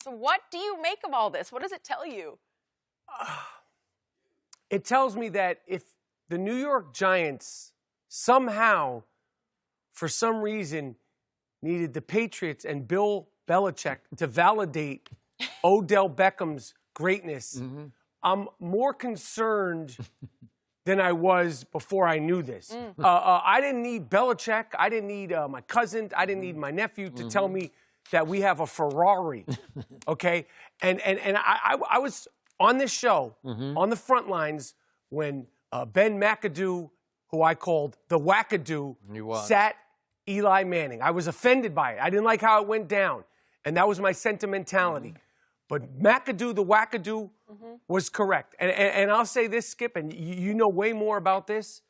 So what do you make of all this? What does it tell you? It tells me that if the New York Giants somehow, for some reason, needed the Patriots and Bill Belichick to validate Odell Beckham's greatness, I'm more concerned than I was before I knew this. I didn't need Belichick. I didn't need my cousin. I didn't need my nephew to tell me that we have a Ferrari, okay? And I was on this show, on the front lines, when Ben McAdoo, who I called the wackadoo, sat Eli Manning. I was offended by it. I didn't like how it went down. And that was my sentimentality. But McAdoo, the wackadoo, was correct. And I'll say this, Skip, and you know way more about this.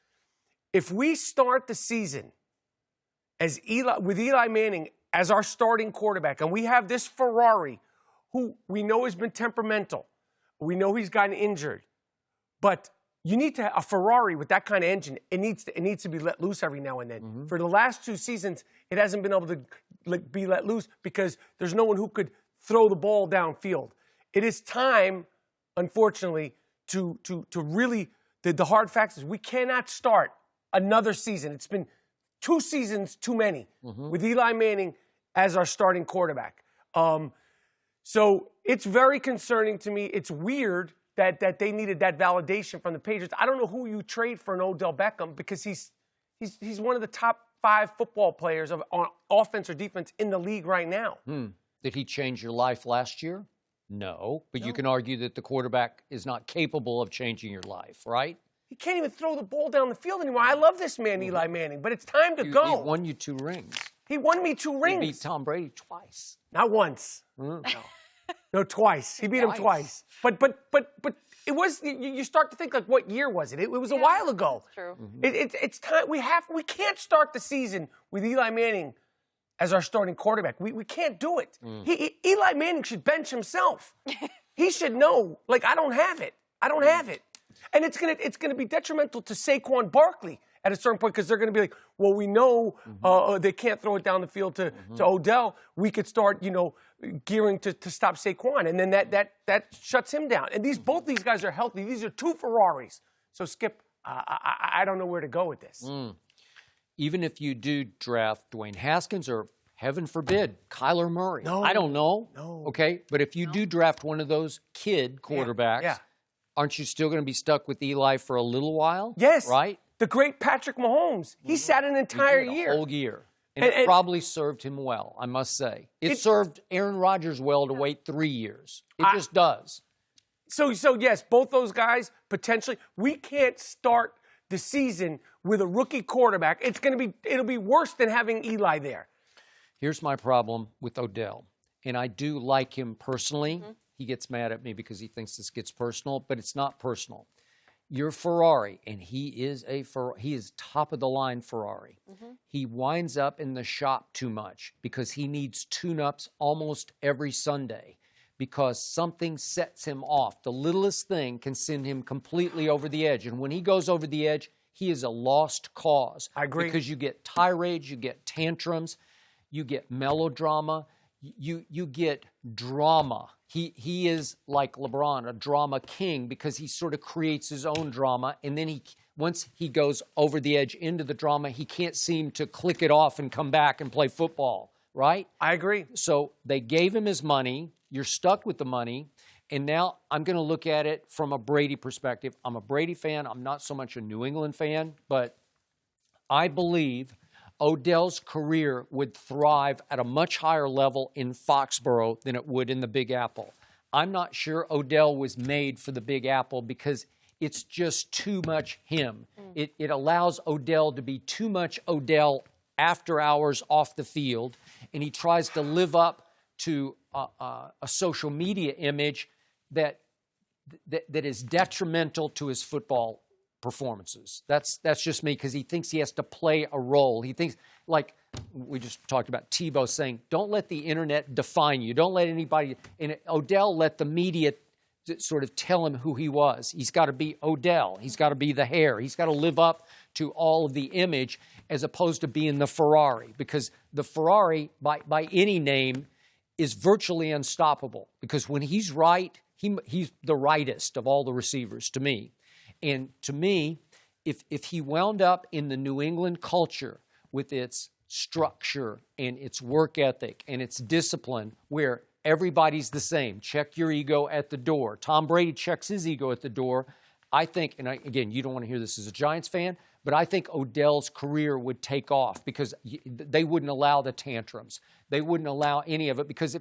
If we start the season with Eli Manning as our starting quarterback, and we have this Ferrari, who we know has been temperamental, we know he's gotten injured, but you need to have a Ferrari with that kind of engine. It needs to be let loose every now and then. For the last 2 seasons, it hasn't been able to be let loose because there's no one who could throw the ball downfield. It is time, unfortunately, to really, the hard facts is we cannot start another season. It's been 2 seasons too many with Eli Manning as our starting quarterback. So it's very concerning to me. It's weird that they needed that validation from the Patriots. I don't know who you trade for an Odell Beckham because he's one of the top 5 football players on offense or defense in the league right now. Did he change your life last year? No. But you can argue that the quarterback is not capable of changing your life, right? He can't even throw the ball down the field anymore. I love this man, Eli Manning, but it's time to go. He won you 2 rings. He won me 2 rings. He beat Tom Brady twice. Not once. No, twice. He beat him twice. But it was, you start to think, like, what year was it? It was a while ago. That's true. It's time. We can't start the season with Eli Manning as our starting quarterback. We can't do it. Eli Manning should bench himself. He should know, like, I don't have it. I don't have it. And it's gonna be detrimental to Saquon Barkley at a certain point because they're going to be like, well, we know they can't throw it down the field to Odell. We could start, gearing to stop Saquon, and then that shuts him down. And both these guys are healthy. These are 2 Ferraris. So, Skip, I don't know where to go with this. Even if you do draft Dwayne Haskins or, heaven forbid, Kyler Murray. No. I don't know. No. Okay? But if you do draft one of those kid quarterbacks, aren't you still going to be stuck with Eli for a little while? Yes. Right? The great Patrick Mahomes. He sat an entire year. A whole year. And it probably served him well, I must say. It served Aaron Rodgers well to wait 3 years. It just does. So yes, both those guys, potentially. We can't start the season with a rookie quarterback. It'll be worse than having Eli there. Here's my problem with Odell. And I do like him personally. He gets mad at me because he thinks this gets personal, but it's not personal. You're Ferrari, and he is top of the line Ferrari. He winds up in the shop too much because he needs tune-ups almost every Sunday because something sets him off. The littlest thing can send him completely over the edge. And when he goes over the edge, he is a lost cause. I agree. Because you get tirades, you get tantrums, you get melodrama, you get drama. He is like LeBron, a drama king, because he sort of creates his own drama. And then once he goes over the edge into the drama, he can't seem to click it off and come back and play football, right? I agree. So they gave him his money. You're stuck with the money. And now I'm going to look at it from a Brady perspective. I'm a Brady fan. I'm not so much a New England fan. But I believe Odell's career would thrive at a much higher level in Foxborough than it would in the Big Apple. I'm not sure Odell was made for the Big Apple because it's just too much him. It allows Odell to be too much Odell after hours off the field, and he tries to live up to a social media image that is detrimental to his football performances. That's just me, because he thinks he has to play a role. He thinks, like we just talked about Tebow saying, don't let the internet define you. Don't let anybody. And Odell let the media sort of tell him who he was. He's got to be Odell. He's got to be the hair. He's got to live up to all of the image as opposed to being the Ferrari, because the Ferrari, by any name, is virtually unstoppable because when he's right, he's the rightest of all the receivers to me. And to me, if he wound up in the New England culture with its structure and its work ethic and its discipline where everybody's the same, check your ego at the door. Tom Brady checks his ego at the door. I think, and again, you don't want to hear this as a Giants fan, but I think Odell's career would take off because they wouldn't allow the tantrums. They wouldn't allow any of it because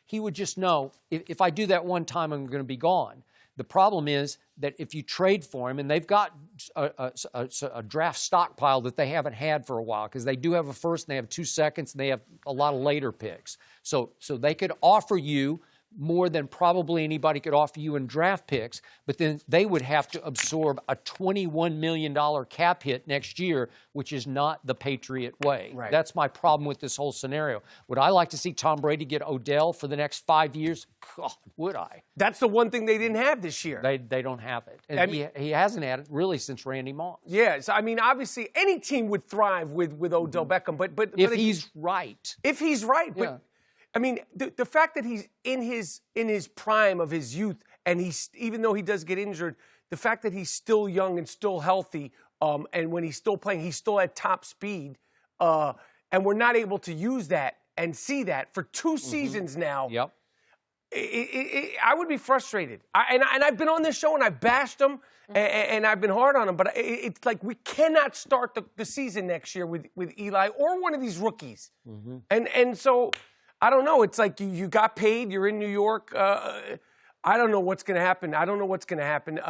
he would just know, if I do that one time, I'm going to be gone. The problem is that if you trade for him, and they've got a draft stockpile that they haven't had for a while because they do have a first and they have 2 seconds and they have a lot of later picks. So they could offer you more than probably anybody could offer you in draft picks, but then they would have to absorb a $21 million cap hit next year, which is not the Patriot way. Right. That's my problem with this whole scenario. Would I like to see Tom Brady get Odell for the next 5 years? God, would I? That's the one thing they didn't have this year. They don't have it. And he hasn't had it really since Randy Moss. Yeah, so I mean, obviously, any team would thrive with Odell Beckham, but if he's right. If he's right, Yeah. but I mean, the fact that he's in his prime of his youth, and even though he does get injured, the fact that he's still young and still healthy, and when he's still playing, he's still at top speed, and we're not able to use that and see that for 2 seasons now. Yep. I would be frustrated. And I've been on this show and I've bashed him and I've been hard on him, but it's like we cannot start the season next year with Eli or one of these rookies. And so I don't know. It's like you got paid. You're in New York. I don't know what's going to happen. I don't know what's going to happen.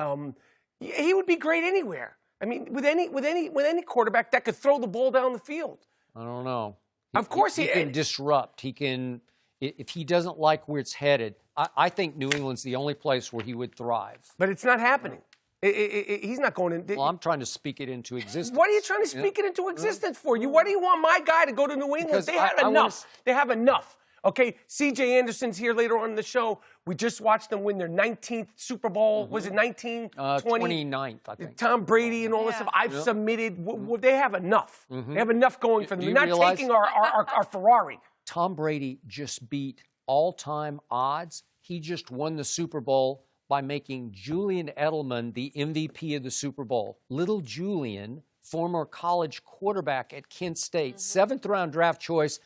He would be great anywhere. I mean, with any quarterback that could throw the ball down the field. I don't know. Of course he can disrupt. He can, if he doesn't like where it's headed, I think New England's the only place where he would thrive. But it's not happening. He's not going in. Well, I'm trying to speak it into existence. What are you trying to speak it into existence for? Why do you want my guy to go to New England? Because They have enough. They have enough. Okay, C.J. Anderson's here later on in the show. We just watched them win their 19th Super Bowl. Was it 19? 29th, I think. Tom Brady and all this stuff. I've submitted. They have enough. They have enough going for them. They're not taking our Ferrari. Tom Brady just beat all-time odds. He just won the Super Bowl by making Julian Edelman the MVP of the Super Bowl. Little Julian, former college quarterback at Kent State, 7th-round draft choice,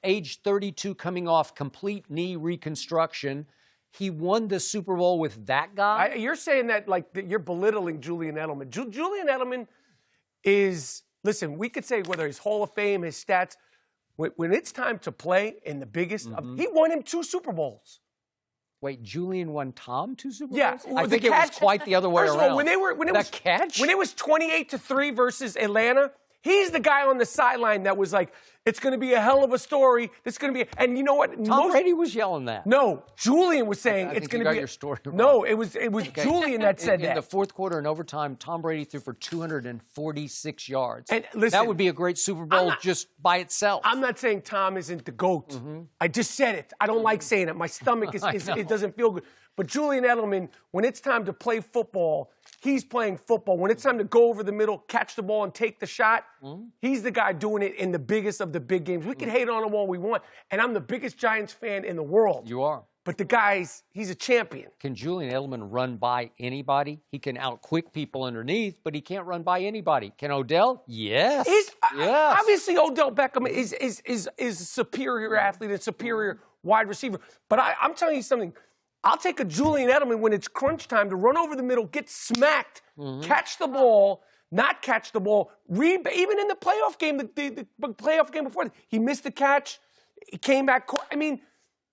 age 32, coming off complete knee reconstruction. He won the Super Bowl with that guy? You're saying that that you're belittling Julian Edelman. Julian Edelman is, listen, we could say whether he's Hall of Fame, his stats. When it's time to play in the biggest, he won him 2 Super Bowls. Wait, Julian won Tom 2 Super Bowls? Yeah, I think it was quite the other way around. When it was 28-3 versus Atlanta, he's the guy on the sideline that was like, it's going to be a hell of a story. It's going to be, and you know what? Tom Brady was yelling that. No, Julian was saying it's going to be. Your story wrong. No, it was Julian that said that. In the fourth quarter and overtime, Tom Brady threw for 246 yards. And listen, that would be a great Super Bowl just by itself. I'm not saying Tom isn't the GOAT. I just said it. I don't like saying it. My stomach it doesn't feel good. But Julian Edelman, when it's time to play football, he's playing football. When it's time to go over the middle, catch the ball, and take the shot, he's the guy doing it in the biggest of the big games. We can hate on him all we want, and I'm the biggest Giants fan in the world. You are. But the he's a champion. Can Julian Edelman run by anybody? He can outquick people underneath, but he can't run by anybody. Can Odell? Yes. Yes. Obviously, Odell Beckham is a superior athlete and superior wide receiver. But I'm telling you something. I'll take a Julian Edelman when it's crunch time to run over the middle, get smacked, catch the ball, not catch the ball. Even in the playoff game, the playoff game before, he missed the catch. He came back. I mean,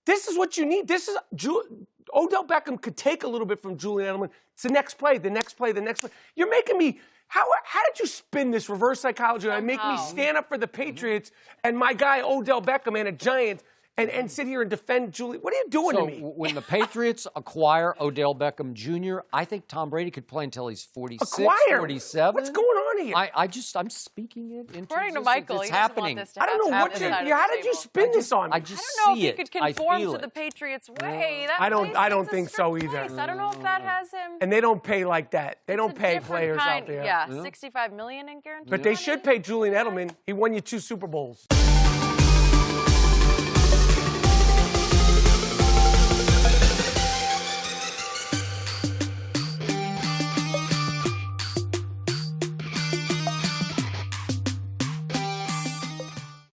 this is what you need. Odell Beckham could take a little bit from Julian Edelman. It's the next play, the next play, the next play. You're making me. How did you spin this reverse psychology and make me stand up for the Patriots and my guy Odell Beckham and a Giant? And sit here and defend Julian. What are you doing to me? When the Patriots acquire Odell Beckham Jr., I think Tom Brady could play until he's 46, 47. What's going on here? I'm speaking it into According to existence. Michael, it's he doesn't happening. want this to I don't know how did you spin this on? I just I don't know see if he it. could I conform feel to the it. Patriots' way. I don't think so either. I don't know if that has him. And they don't pay like that. They don't It's a pay different players kind, out there. Yeah, $65 million in guaranteed But they money. should pay Julian Edelman. He won you 2 Super Bowls.